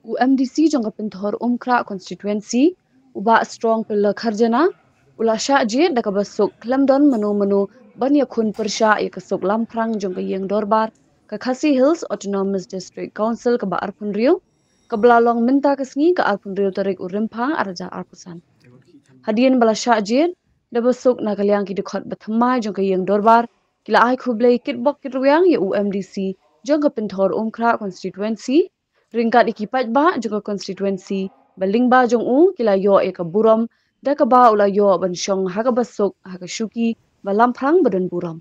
UMDC jangka penthor umkra constituency uba strong pillar kharjana ula sha je daka basuk klamdon menu banya khun persha ya kasuk lamprang jangka yeng dorbar ka Khasi Hills Autonomous District Council ka ba arpun riu ka belalong minta kesngi ka arpun riu tarik urimpang araja arpusan hadian bala sha je da basuk na kalyang ki dekhot bathamai jangka yeng dorbar kila ai khublei kitbok kitruang ya UMDC jangka penthor umkra constituency ringkat ikipat ba juga konstituensi balingba jong u kila yo e ka buram da ka ba ula yo ban shong ha ka basuk ha ka shuki balam phrang badan buram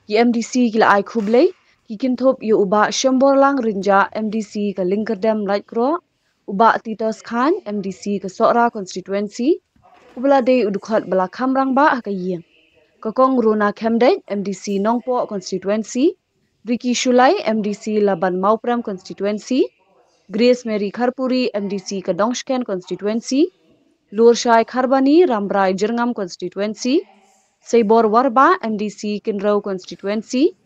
ki MDC kila ai khublei ki kinthop yu uba shambor lang rinja MDC ka lingkerdam laikro uba titos khan MDC ka sora konstituensi ubala de udukhat bala khamrang ba ha ka yeng kokong runa khamdai MDC nongpo constituency Ricky Shulai MDC Laban Maupram constituency Grace Mary Kharpuri MDC Kadongshken constituency Lurshai Kharbani Rambrai Jirngam constituency Seibor Warba MDC Kinrau constituency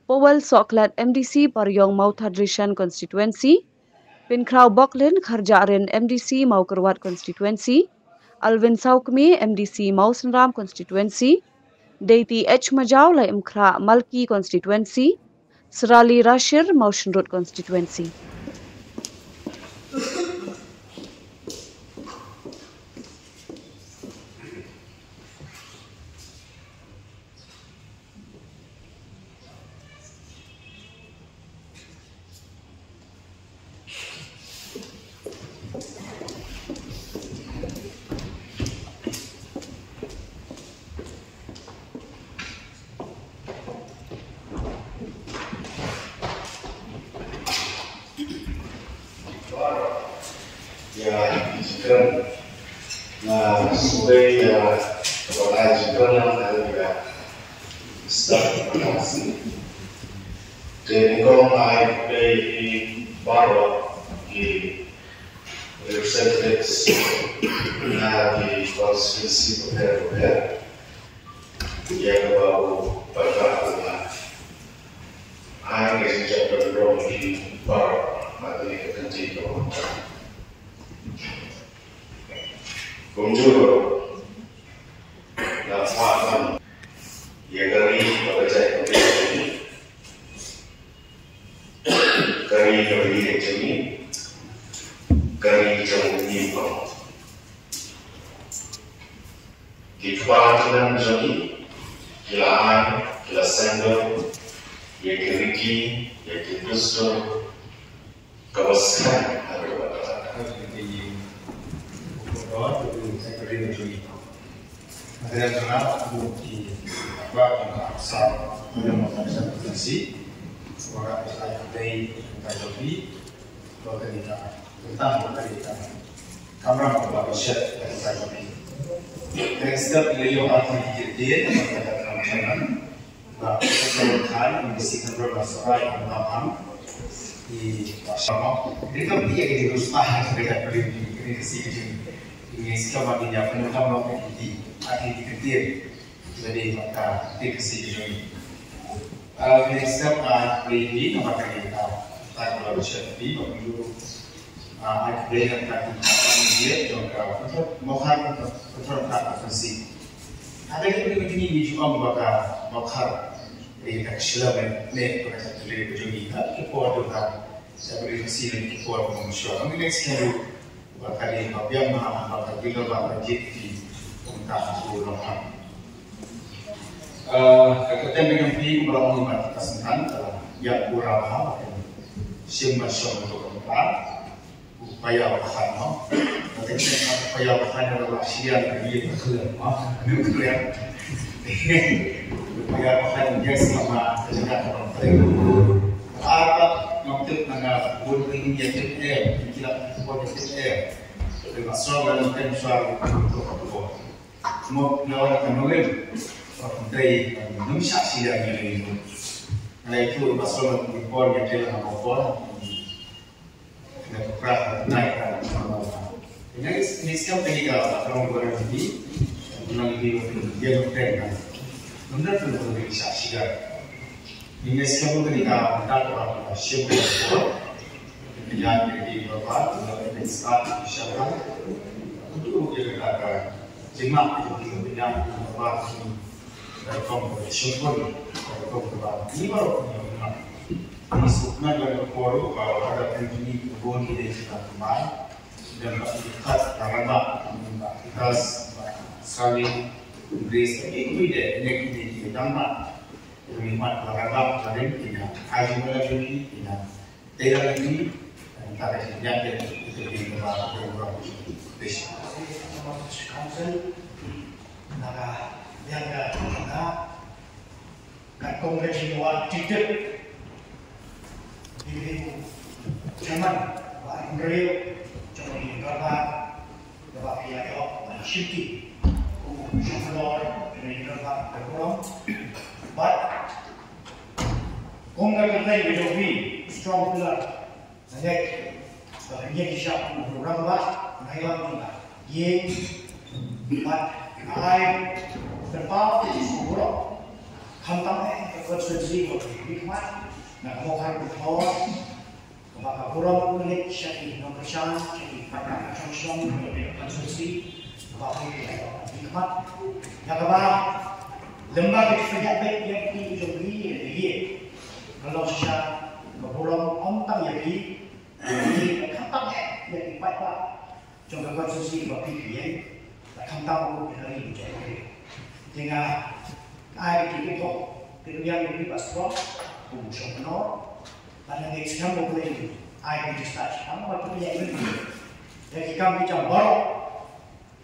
Powell Soklat MDC Paryong Mauthadrishan constituency Pinkrau Boklin Kharjarin MDC Maukerwat constituency Alvin Saukmi MDC Mausenram constituency Deiti H Majau Lai Imkra Malki constituency Serali Rashir Motion Road constituency. Ya, jika na sebagai kepala jika ada staf masih jadi kalau naik dari baru di representatives na di konstitusi berapa ya baru pada ada sejak berapa di baru ada kepentingan Bonjour, la femme, Yagari, Babajai, Kari, Jami, Kari, Jami, Kipatan, Jami, Kilaan, Kilasendo, Yakiriki, Yakibusto, Kawasan, Ada kenal bukti apa yang asal yang mengatakan konstitusi, suara saya dari Tajobi, kalau kita tentang kita kamera membawa shot dari Tajobi. Dan setiap beliau akan dikirim kepada masyarakat, bahwa keseluruhan membersihkan berbagai yang paham di masyarakat. Ini kan dia yang berusaha mereka beri kasih ini selama ini yang penting di akhir diketir jadi maka dikasih join. Next step ini maka kita tahu lebih baru ada yang tadi dia juga untuk mohon untuk transaksi. Ada yang begini juga mohon ini kecelakaan ini pada tulis begini kita juga saya beri kasih lagi kita mengusul. Next step bakal yang bakal bila bakal jadi untuk pulang. Ketika mengambil melakukan kesenangan yang kurang siapa untuk tempat upaya bahan, ketika upaya bahan adalah siapa dia nuklir, upaya bahan dia sama dengan orang apa maksud mana buat ini dia tidak buat dia masalah dalam suara untuk apa mau lawan kemudian dari Indonesia sih yang ini nah itu masalah impor yang dia nak impor dengan berat naik ini sekarang kita orang berani dia nuklir benar benar Indonesia sih Inggris kamu ketika mendapat siapa yang jadi bapak untuk saat siapa untuk kita jemaah yang punya bapak dari kompetisi pun dari kompetisi ini baru punya masuknya dari koru kalau ada penjuni kebun di desa kemarin dan kita karena kita saling Inggris itu ini dampak terlibat beragam dari tidak haji melalui tidak tidak ini antara yang itu di negara beberapa desa. Council, naga yang kan kongres ini wajib di zaman Pak Andrew trong ini karena Bapak Kiai Shiki Shalom ini karena berkurang. But kongres ini menjadi strong pillar. Jadi bagi siapa program lah, naiklah kita. Ye, but I terpaut di sekolah, kantornya konstitusi berikmat, nak mohon bertolak, kepada program milik syekh nomor shan, syekh pada konstitusi konstitusi, kepada berikmat, yang kepada lembaga pejabat yang diuji ye, kalau saya program ontang ye, kantornya yang dipakai trong các con sushi và phi thủy ấy là không tao cũng phải đi chạy thì ai thì cái tổ cái nhân đi bắt sport cùng sống nó và là cái xem một lên ai cũng chỉ start sáng và cái nhảy lên thì khi cam đi trong bó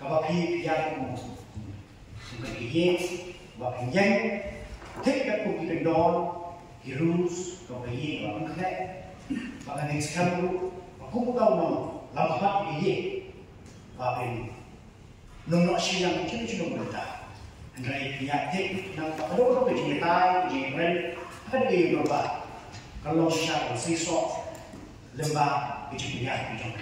các bác phi gia cùng cái gì và cái danh thích các công ty đó heroes còn cái gì và cái khác và cái xem và cũng đâu nào làm phát cái gì vàเป็นนมเชียงที่ไม่ใช่นมธรรมดาในยาเทคนั่งกับลูกก็เป็นจีนใต้จีนเรนถ้าดีกว่าก็ลองใช้ซีซอสเรื่องบ้าเป็นจีนยาเป็นจง